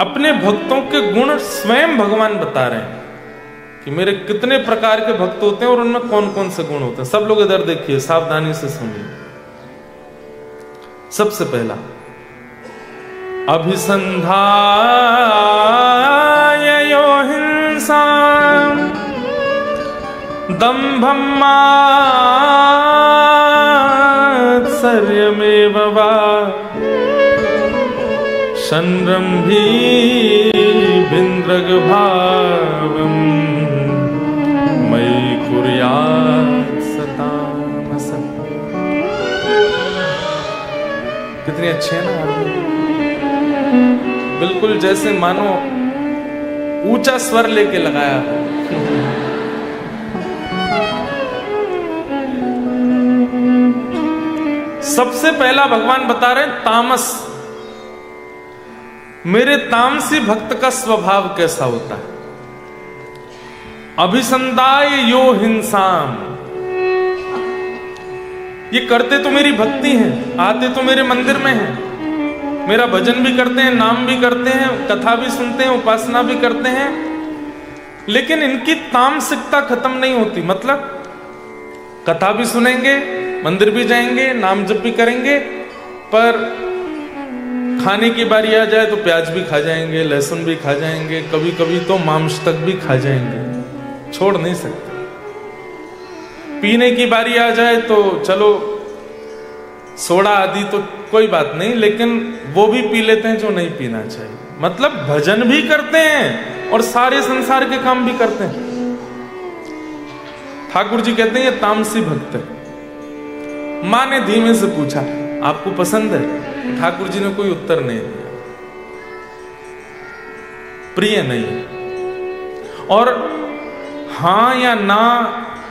अपने भक्तों के गुण स्वयं भगवान बता रहे हैं कि मेरे कितने प्रकार के भक्त होते हैं और उनमें कौन कौन से गुण होते हैं। सब लोग इधर देखिए, सावधानी से सुनिए। सबसे पहला, अभिसंधाय यो हिंसा दंभं मात्सर्यमेव वा संरम्भीभिन्द्रगभावं मयि कुर्यात् सतामसः। कितनी अच्छे है ना, बिल्कुल जैसे मानो ऊंचा स्वर लेके लगाया। सबसे पहला भगवान बता रहे हैं तामस, मेरे तामसी भक्त का स्वभाव कैसा होता है। अभिसंदाय यो हिंसाम, ये करते तो मेरी भक्ति है, आते तो मेरे मंदिर में हैं, मेरा भजन भी करते हैं, नाम भी करते हैं, कथा भी सुनते हैं, उपासना भी करते हैं, लेकिन इनकी तामसिकता खत्म नहीं होती। मतलब कथा भी सुनेंगे, मंदिर भी जाएंगे, नाम जप भी करेंगे, पर खाने की बारी आ जाए तो प्याज भी खा जाएंगे, लहसुन भी खा जाएंगे, कभी कभी तो मांस तक भी खा जाएंगे, छोड़ नहीं सकते। पीने की बारी आ जाए तो चलो सोडा आदि तो कोई बात नहीं, लेकिन वो भी पी लेते हैं जो नहीं पीना चाहिए। मतलब भजन भी करते हैं और सारे संसार के काम भी करते हैं। ठाकुर जी कहते हैं ये तामसी भक्त है। मां ने धीमे से पूछा, आपको पसंद है? ठाकुर जी ने कोई उत्तर नहीं दिया, प्रिय नहीं। और हां या ना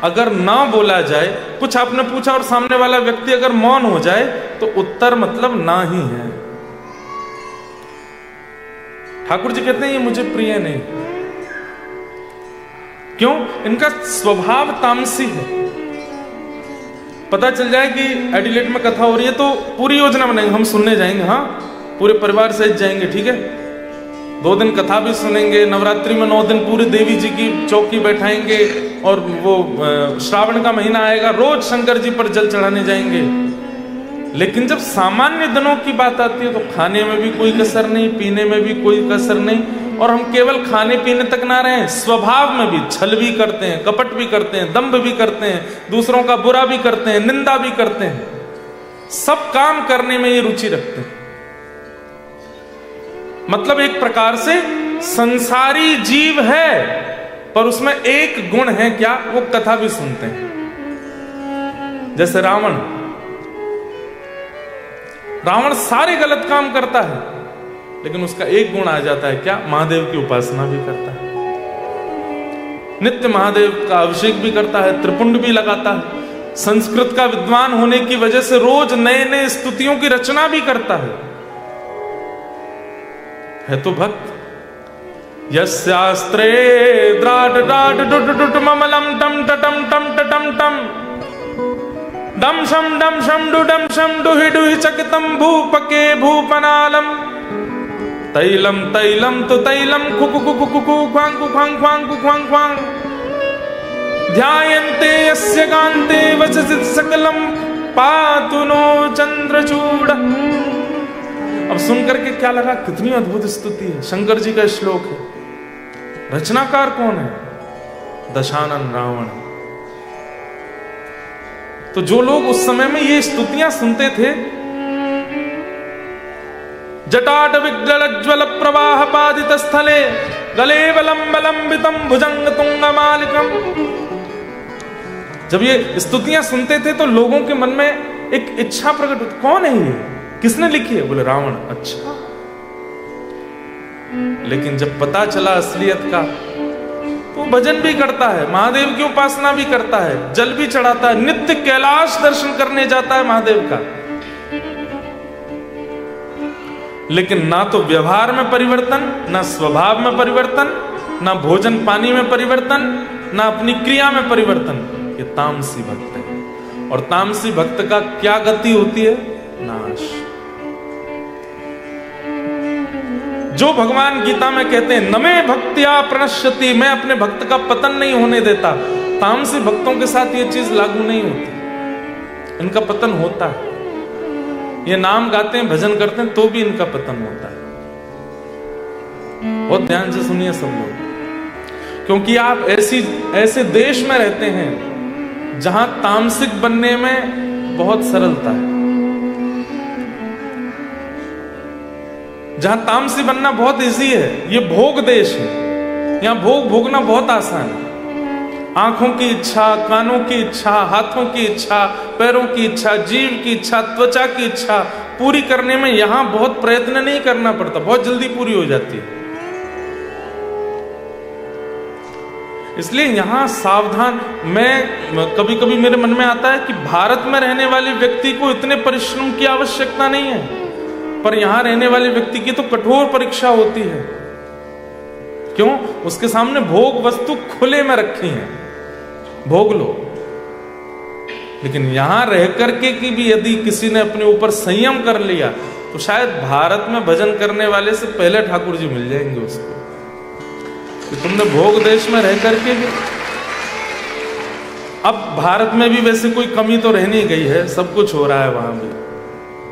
अगर ना बोला जाए, कुछ आपने पूछा और सामने वाला व्यक्ति अगर मौन हो जाए तो उत्तर मतलब ना ही है। ठाकुर जी कहते हैं ये मुझे प्रिय नहीं। क्यों? इनका स्वभाव तामसी है। पता चल जाए कि एडिलेट में कथा हो रही है तो पूरी योजना बनाएंगे, हम सुनने जाएंगे, हाँ पूरे परिवार सहित जाएंगे, ठीक है। 2 दिन कथा भी सुनेंगे, नवरात्रि में 9 दिन पूरी देवी जी की चौकी बैठाएंगे, और वो श्रावण का महीना आएगा, रोज शंकर जी पर जल चढ़ाने जाएंगे। लेकिन जब सामान्य दिनों की बात आती है तो खाने में भी कोई कसर नहीं, पीने में भी कोई कसर नहीं, और हम केवल खाने पीने तक ना रहे, स्वभाव में भी छल भी करते हैं, कपट भी करते हैं, दंभ भी करते हैं, दूसरों का बुरा भी करते हैं, निंदा भी करते हैं, सब काम करने में ये रुचि रखते हैं। मतलब एक प्रकार से संसारी जीव है, पर उसमें एक गुण है, क्या? वो कथा भी सुनते हैं। जैसे रावण सारे गलत काम करता है, लेकिन उसका एक गुण आ जाता है, क्या? महादेव की उपासना भी करता है, नित्य महादेव का अभिषेक भी करता है, त्रिपुंड भी लगाता है, संस्कृत का विद्वान होने की वजह से रोज नए नए स्तुतियों की रचना भी करता है तो भक्त। यस्यास्त्रे द्राड डाड डुड डुड ममलम टम टटम टम टटम टम डम शम डुडम शम डुहि डुहि चकितम भूपके भूपनालम तैलम तैलम तो तैलम खुकु खुकु खुकु ख्वांग ख्वांग ख्वांग ख्वांग ख्वांग ध्यायन्ते यस्य कान्ते वचसित सकलम पातु नो चंद्रचूड़। अब सुन करके क्या लगा? कितनी अद्भुत स्तुति है, शंकर जी का श्लोक है। रचनाकार कौन है? दशानन रावण। तो जो लोग उस समय में ये स्तुतियां सुनते थे, जटाट विज्वल प्रवाह पादित स्थले गले बलंबितम भुजंग तुंगमालिकम, जब ये स्तुतियां सुनते थे तो लोगों के मन में एक इच्छा प्रकट होती, कौन है ये, किसने लिखी है? बोले रावण। अच्छा, लेकिन जब पता चला असलियत का तो भजन भी करता है, महादेव की उपासना भी करता है, जल भी चढ़ाता है, नित्य कैलाश दर्शन करने जाता है महादेव का। लेकिन ना तो व्यवहार में परिवर्तन, ना स्वभाव में परिवर्तन, ना भोजन पानी में परिवर्तन, ना अपनी क्रिया में परिवर्तन। ये तामसी भक्त है। और तामसी भक्त का क्या गति होती है? नाश। जो भगवान गीता में कहते हैं न मे भक्त्या प्रणश्यति, मैं अपने भक्त का पतन नहीं होने देता, तामसी भक्तों के साथ ये चीज लागू नहीं होती, इनका पतन होता है। ये नाम गाते हैं, भजन करते हैं, तो भी इनका पतन होता है। बहुत ध्यान से सुनिए सब लोग, क्योंकि आप ऐसे देश में रहते हैं जहां तामसिक बनने में बहुत सरलता है, जहां तामसी बनना बहुत इजी है। ये भोग देश है, यहां भोग भोगना बहुत आसान है। आंखों की इच्छा, कानों की इच्छा, हाथों की इच्छा, पैरों की इच्छा, जीव की इच्छा, त्वचा की इच्छा पूरी करने में यहां बहुत प्रयत्न नहीं करना पड़ता, बहुत जल्दी पूरी हो जाती है। इसलिए यहां सावधान। मैं कभी कभी मेरे मन में आता है कि भारत में रहने वाले व्यक्ति को इतने परिश्रम की आवश्यकता नहीं है, पर यहां रहने वाले व्यक्ति की तो कठोर परीक्षा होती है। क्यों? उसके सामने भोग वस्तु खुले में रखी है, भोग लो। लेकिन यहां रह करके कि भी यदि किसी ने अपने ऊपर संयम कर लिया तो शायद भारत में भजन करने वाले से पहले ठाकुर जी मिल जाएंगे उसको, कि तुमने भोग देश में रह करके भी। अब भारत में भी वैसे कोई कमी तो रह नहीं गई है, सब कुछ हो रहा है वहां भी,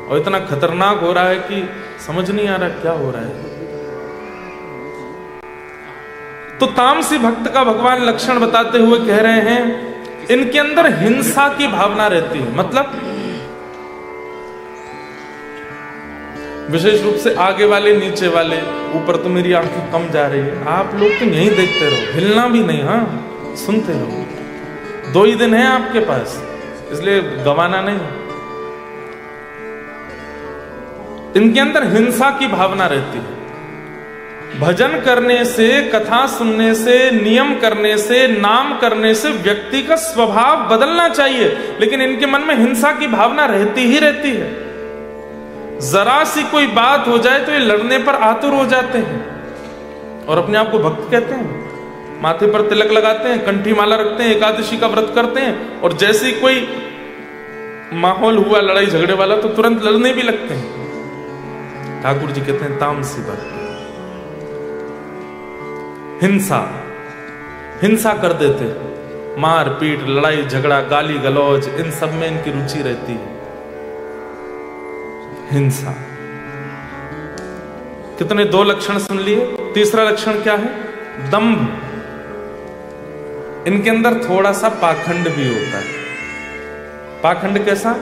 और इतना खतरनाक हो रहा है कि समझ नहीं आ रहा क्या हो रहा है। तो तामसी भक्त का भगवान लक्षण बताते हुए कह रहे हैं इनके अंदर हिंसा की भावना रहती है। मतलब विशेष रूप से आगे वाले, नीचे वाले, ऊपर तो मेरी आंखें कम जा रही है, आप लोग तो यहीं देखते रहो, हिलना भी नहीं, हाँ सुनते रहो। 2 ही दिन है आपके पास, इसलिए गवाना नहीं। इनके अंदर हिंसा की भावना रहती है। भजन करने से, कथा सुनने से, नियम करने से, नाम करने से व्यक्ति का स्वभाव बदलना चाहिए, लेकिन इनके मन में हिंसा की भावना रहती ही रहती है। जरा सी कोई बात हो जाए तो ये लड़ने पर आतुर हो जाते हैं और अपने आप को भक्त कहते हैं। माथे पर तिलक लगाते हैं, कंठी माला रखते हैं, एकादशी का व्रत करते हैं, और जैसे ही कोई माहौल हुआ लड़ाई झगड़े वाला तो तुरंत लड़ने भी लगते हैं। ठाकुर जी कहते हैं तामसी भक्त, हिंसा कर देते, मार पीट, लड़ाई झगड़ा, गाली गलौज, इन सब में इनकी रुचि रहती है। हिंसा। कितने 2 लक्षण सुन लिए। तीसरा लक्षण क्या है? दंभ। इनके अंदर थोड़ा सा पाखंड भी होता है। पाखंड कैसा?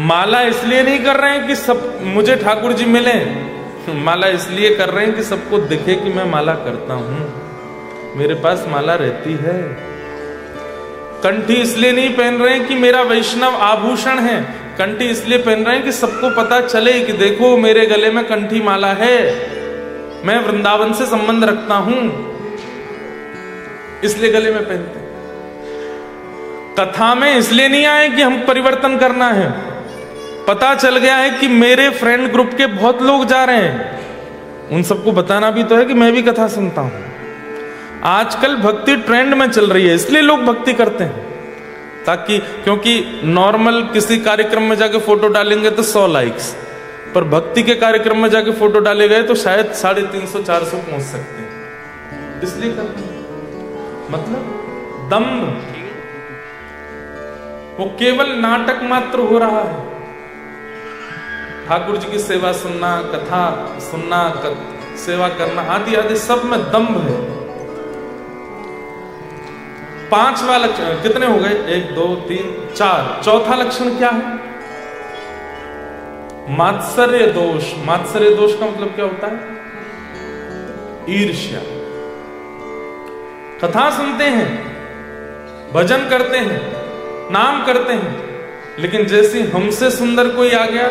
माला इसलिए नहीं कर रहे हैं कि सब मुझे ठाकुर जी मिले, माला इसलिए कर रहे हैं कि सबको दिखे कि मैं माला करता हूं, मेरे पास माला रहती है। कंठी इसलिए नहीं पहन रहे हैं कि मेरा वैष्णव आभूषण है, कंठी इसलिए पहन रहे हैं कि सबको पता चले कि देखो मेरे गले में कंठी माला है, मैं वृंदावन से संबंध रखता हूं, इसलिए गले में पहनते। कथा में इसलिए नहीं आए कि हम परिवर्तन करना है, पता चल गया है कि मेरे फ्रेंड ग्रुप के बहुत लोग जा रहे हैं, उन सबको बताना भी तो है कि मैं भी कथा सुनता हूं। आजकल भक्ति ट्रेंड में चल रही है, इसलिए लोग भक्ति करते हैं, ताकि क्योंकि नॉर्मल किसी कार्यक्रम में जाके फोटो डालेंगे तो 100 लाइक्स, पर भक्ति के कार्यक्रम में जाके फोटो डाले गए तो शायद 350-400 पहुंच सकते हैं, इसलिए करते हैं। मतलब दम्भ, वो केवल नाटक मात्र हो रहा है। ठाकुर जी की सेवा सुनना, कथा सुनना, सेवा करना आदि आदि सब में दम्भ है। 5वां लक्षण कितने हो गए? 1 2 3 4। चौथा लक्षण क्या है? मात्सर्य दोष। मात्सर्य दोष का मतलब क्या होता है? ईर्ष्या। कथा सुनते हैं, भजन करते हैं, नाम करते हैं, लेकिन जैसे हमसे सुंदर कोई आ गया,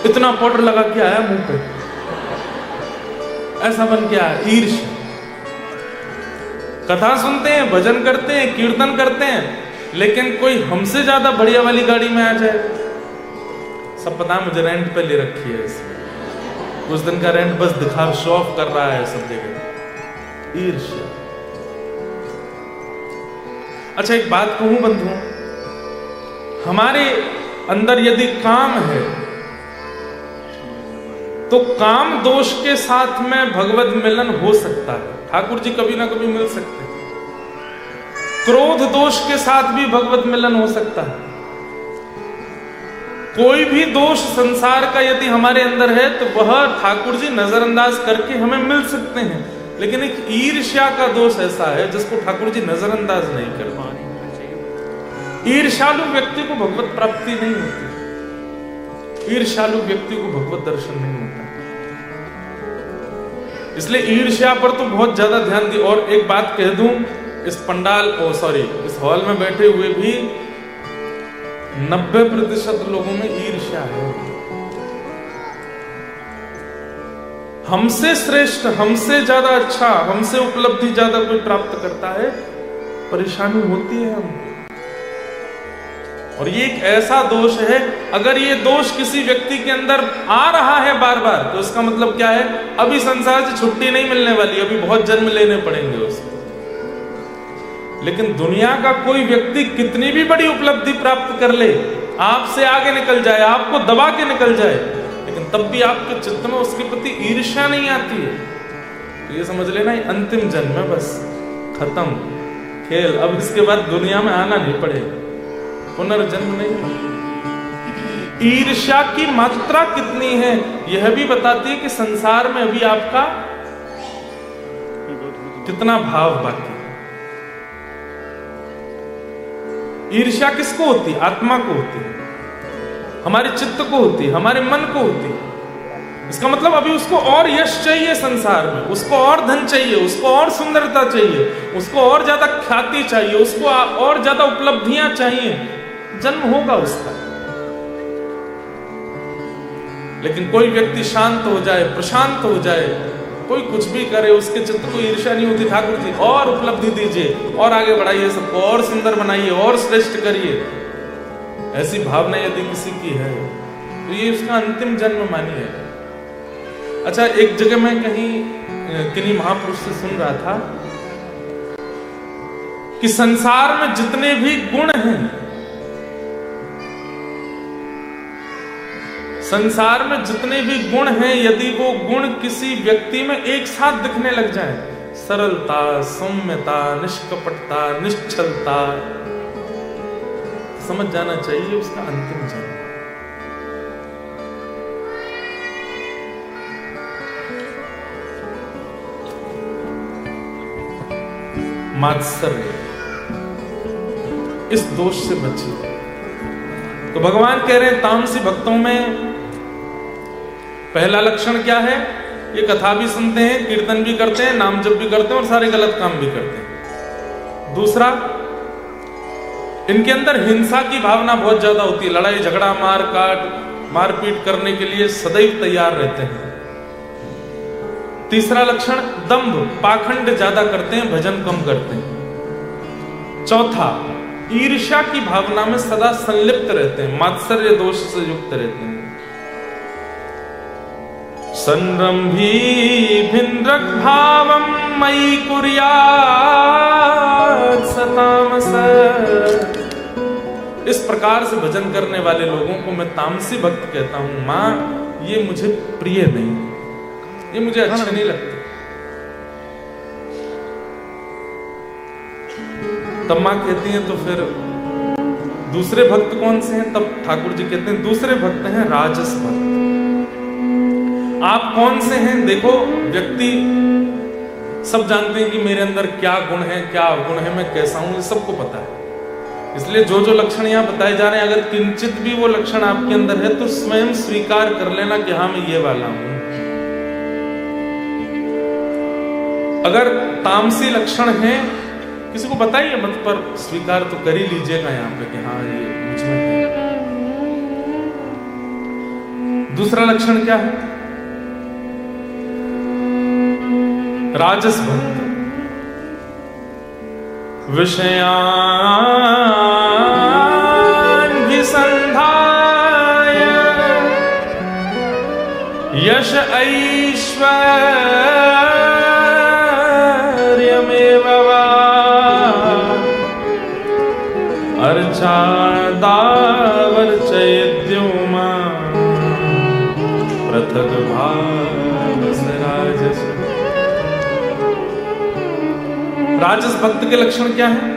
इतना पाउडर लगा के आया मुंह पे, ऐसा बन के आया, ईर्ष्या। कथा सुनते हैं, भजन करते हैं, कीर्तन करते हैं, लेकिन कोई हमसे ज्यादा बढ़िया वाली गाड़ी में आ जाए, सब पता है मुझे रेंट पे ले रखी है, इसमें कुछ दिन का रेंट बस दिखा, शो ऑफ कर रहा है सब जगह। ईर्ष्या। अच्छा एक बात कहूं बंधुओं, हमारे अंदर यदि काम है तो काम दोष के साथ में भगवत मिलन हो सकता है। ठाकुर जी कभी ना कभी मिल सकते हैं। क्रोध दोष के साथ भी भगवत मिलन हो सकता है। कोई भी दोष संसार का यदि हमारे अंदर है तो वह ठाकुर जी नजरअंदाज करके हमें मिल सकते हैं। लेकिन एक ईर्ष्या का दोष ऐसा है जिसको ठाकुर जी नजरअंदाज नहीं कर पाए। ईर्ष्यालु व्यक्ति को भगवत प्राप्ति नहीं होती, ईर्ष्यालु व्यक्ति को भगवत दर्शन नहीं होता। इसलिए ईर्ष्या पर तो बहुत ज्यादा ध्यान दी। और एक बात कह दूं, इस पंडाल इस हॉल में बैठे हुए भी 90% लोगों में ईर्ष्या है। हमसे श्रेष्ठ, हमसे ज्यादा अच्छा, हमसे उपलब्धि ज्यादा कोई प्राप्त करता है, परेशानी होती है हमको। और ये एक ऐसा दोष है, अगर ये दोष किसी व्यक्ति के अंदर आ रहा है बार बार, तो इसका मतलब क्या है, अभी संसार से छुट्टी नहीं मिलने वाली, अभी बहुत जन्म लेने पड़ेंगे उसको। लेकिन दुनिया का कोई व्यक्ति कितनी भी बड़ी उपलब्धि प्राप्त कर ले, आपसे आगे निकल जाए, आपको दबा के निकल जाए, लेकिन तब भी आपके चित्त में उसके प्रति ईर्ष्या नहीं आती है, तो ये समझ लेना ये अंतिम जन्म है, बस खत्म खेल। अब इसके बाद दुनिया में आना नहीं पड़ेगा, पुनर्जन्म नहीं। ईर्ष्या की मात्रा कितनी है यह भी बताती है कि संसार में अभी आपका कितना भाव बाकी है। ईर्ष्या किसको होती है? आत्मा को होती है, हमारे चित्त को होती है, हमारे मन को होती है। इसका मतलब अभी उसको और यश चाहिए संसार में, उसको और धन चाहिए, उसको और सुंदरता चाहिए, उसको और ज्यादा ख्याति चाहिए, उसको और ज्यादा उपलब्धियां चाहिए। जन्म होगा उसका। लेकिन कोई व्यक्ति शांत हो जाए, प्रशांत हो जाए, कोई कुछ भी करे, उसके चित्त को ईर्ष्या नहीं होती। ठाकुर जी और उपलब्धि दीजिए, और आगे बढ़ाइए, सबको और सुंदर बनाइए, और श्रेष्ठ करिए, ऐसी भावना यदि किसी की है तो ये उसका अंतिम जन्म मानिए। अच्छा, एक जगह मैं कहीं किन्हीं महापुरुष से सुन रहा था कि संसार में जितने भी गुण हैं, संसार में जितने भी गुण हैं, यदि वो गुण किसी व्यक्ति में एक साथ दिखने लग जाए, सरलता, सौम्यता, निष्कपटता, निश्चलता, समझ जाना चाहिए उसका अंतिम जन्म। मात्सर्य, इस दोष से बचिए। तो भगवान कह रहे हैं तामसी भक्तों में पहला लक्षण क्या है? ये कथा भी सुनते हैं, कीर्तन भी करते हैं, नाम जप भी करते हैं और सारे गलत काम भी करते हैं। दूसरा, इनके अंदर हिंसा की भावना बहुत ज्यादा होती है, लड़ाई झगड़ा, मारपीट करने के लिए सदैव तैयार रहते हैं। तीसरा लक्षण दंभ, पाखंड ज्यादा करते हैं, भजन कम करते हैं। चौथा, ईर्ष्या की भावना में सदा संलिप्त रहते हैं, मात्सर्य दोष से युक्त रहते हैं। संरंभी भिन्द्रक भावम मयि कुर्यात् सतामस। इस प्रकार से भजन करने वाले लोगों को मैं तामसी भक्त कहता हूं। मां, ये मुझे प्रिय नहीं, ये मुझे अच्छे नहीं लगते। तब मां कहती हैं तो फिर दूसरे भक्त कौन से हैं? तब ठाकुर जी कहते हैं दूसरे भक्त हैं राजस भक्त। आप कौन से हैं? देखो, व्यक्ति सब जानते हैं कि मेरे अंदर क्या गुण है, क्या अवगुण है, मैं कैसा हूं, ये सबको पता है। इसलिए जो जो लक्षण यहां बताए जा रहे हैं, अगर किंचित भी वो लक्षण आपके अंदर है तो स्वयं स्वीकार कर लेना कि हाँ, मैं ये वाला हूं। अगर तामसी लक्षण है, किसी को बताइए मत, पर स्वीकार तो कर ही लीजिएगा यहाँ पे कि हाँ, ये मुझ में है। दूसरा लक्षण क्या है? राजस भक्त, विषयान् विसन्धाय यश ऐश्वर्यमेव वा अर्चा दावर चैद्योमा पृथक भाव राजस। राजस भक्त के लक्षण क्या है?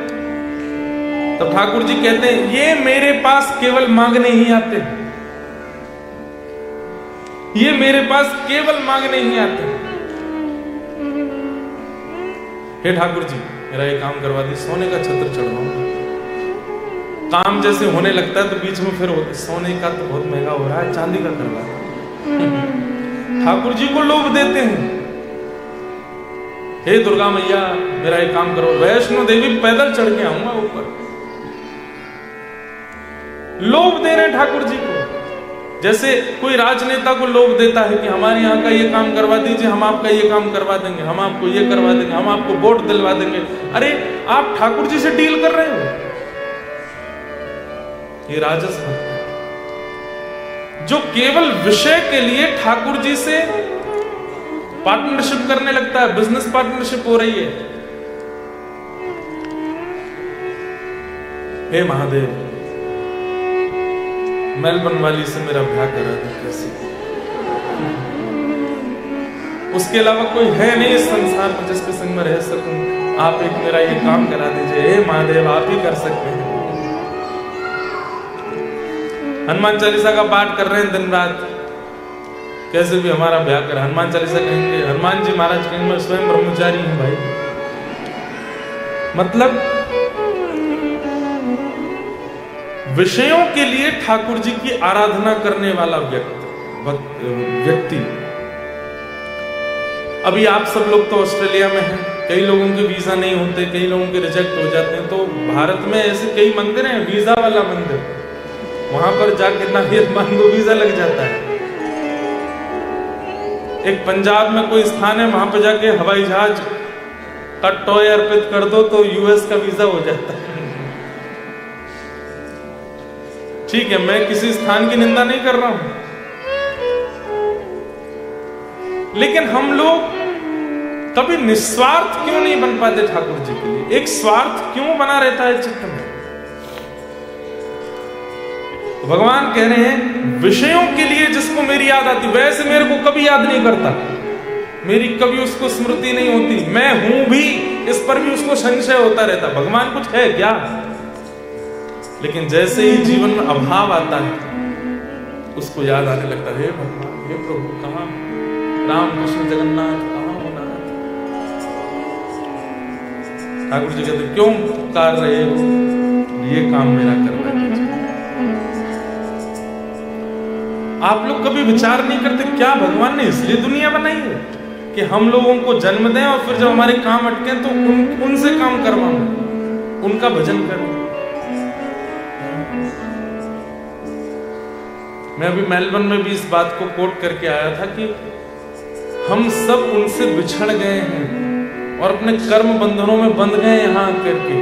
तब ठाकुर जी कहते हैं ये मेरे पास केवल मांगने ही आते हैं, ये मेरे पास केवल मांगने ही आते हैं। हे ठाकुर जी मेरा ये काम करवा दी, सोने का छत्र चढ़वाऊंगा। काम जैसे होने लगता है तो बीच में फिर सोने का तो बहुत महंगा हो रहा है, चांदी का करवा दो। ठाकुर जी को लोभ देते हैं, हे दुर्गा मैया मेरा ये काम करो। वैष्णो देवी पैदल चढ़ के आऊंगा ऊपर, लोभ दे रहे ठाकुर जी को। जैसे कोई राजनेता को लोभ देता है कि हमारे यहाँ का ये काम करवा दीजिए, हम आपका ये काम करवा देंगे, हम आपको ये करवा देंगे, हम आपको वोट दिलवा देंगे। अरे आप ठाकुर जी से डील कर रहे हो, ये राजस भक्त है जो केवल विषय के लिए ठाकुर जी से पार्टनरशिप करने लगता है, बिजनेस पार्टनरशिप हो रही है। हे महादेव मेलबर्न वाली से मेरा ब्याह करा दो कैसे? उसके अलावा कोई है नहीं इस संसार में जिसके संग में रह सकूं, आप एक मेरा ये काम करा दीजिए। हे महादेव आप ही कर सकते हैं। हनुमान चालीसा का पाठ कर रहे हैं दिन रात, कैसे भी हमारा ब्याह कर। हनुमान चालीसा कहेंगे, हनुमान जी महाराज कहेंगे मैं स्वयं ब्रह्मचारी हूं भाई। मतलब विषयों के लिए ठाकुर जी की आराधना करने वाला व्यक्ति। अभी आप सब लोग तो ऑस्ट्रेलिया में हैं, कई लोगों के वीजा नहीं होते, कई लोगों के रिजेक्ट हो जाते हैं। तो भारत में ऐसे कई मंदिर हैं, वीजा वाला मंदिर, वहां पर जाके ना मान दो वीजा लग जाता है। एक पंजाब में कोई स्थान है, वहां पर जाके हवाई जहाज का टॉय अर्पित कर दो तो यूएस का वीजा हो जाता है। ठीक है, मैं किसी स्थान की निंदा नहीं कर रहा हूं, लेकिन हम लोग कभी निस्वार्थ क्यों नहीं बन पाते ठाकुर जी के लिए? एक स्वार्थ क्यों बना रहता है चित्त में? तो भगवान कह रहे हैं विषयों के लिए जिसको मेरी याद आती, वैसे मेरे को कभी याद नहीं करता, मेरी कभी उसको स्मृति नहीं होती, मैं हूं भी इस पर भी उसको संशय होता रहता, भगवान कुछ है क्या? लेकिन जैसे ही जीवन में अभाव आता है उसको याद आने लगता है, हे भगवान, हे प्रभु, कहां राम कृष्ण जगन्नाथ, कहां होना है? ठाकुर जी कहते क्यों पुकार रहे हो, ये काम मेरा करवा दीजिए। आप लोग कभी विचार नहीं करते क्या भगवान ने इसलिए दुनिया बनाई है कि हम लोगों को जन्म दें और फिर जब हमारे काम अटके तो उनसे काम करवाऊं, उनका भजन करूं। मैं अभी मेलबर्न में भी इस बात को कोट करके आया था कि हम सब उनसे बिछड़ गए हैं और अपने कर्म बंधनों में बंध गए यहां करके,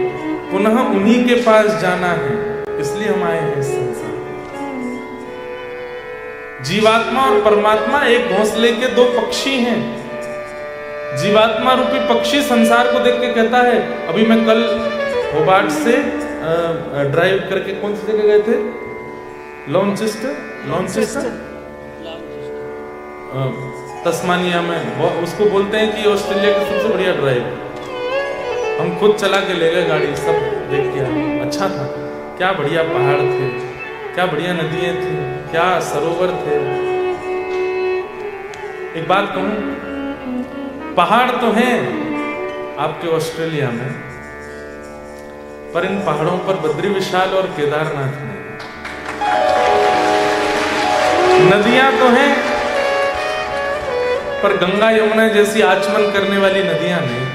पुनः उन्हीं के पास जाना है, इसलिए हम आए हैं इस संसार। जीवात्मा और परमात्मा एक घोंसले के दो पक्षी हैं। जीवात्मा रूपी पक्षी संसार को देख के कहता है, अभी मैं कल होबार्ट से ड्राइव करके कौन सी जगह गए थे, लॉन्चेस्टर तस्मानिया में, उसको बोलते हैं कि ऑस्ट्रेलिया की सबसे बढ़िया ड्राइव। हम खुद चला के ले गए गाड़ी, सब देख के आए, अच्छा था, क्या बढ़िया पहाड़ थे, क्या बढ़िया नदियां थी, क्या सरोवर थे। एक बात कहूं, पहाड़ तो हैं आपके ऑस्ट्रेलिया में, पर इन पहाड़ों पर बद्री विशाल और केदारनाथ नहीं। नदियां तो हैं पर गंगा यमुना जैसी आचमन करने वाली नदियां नहीं।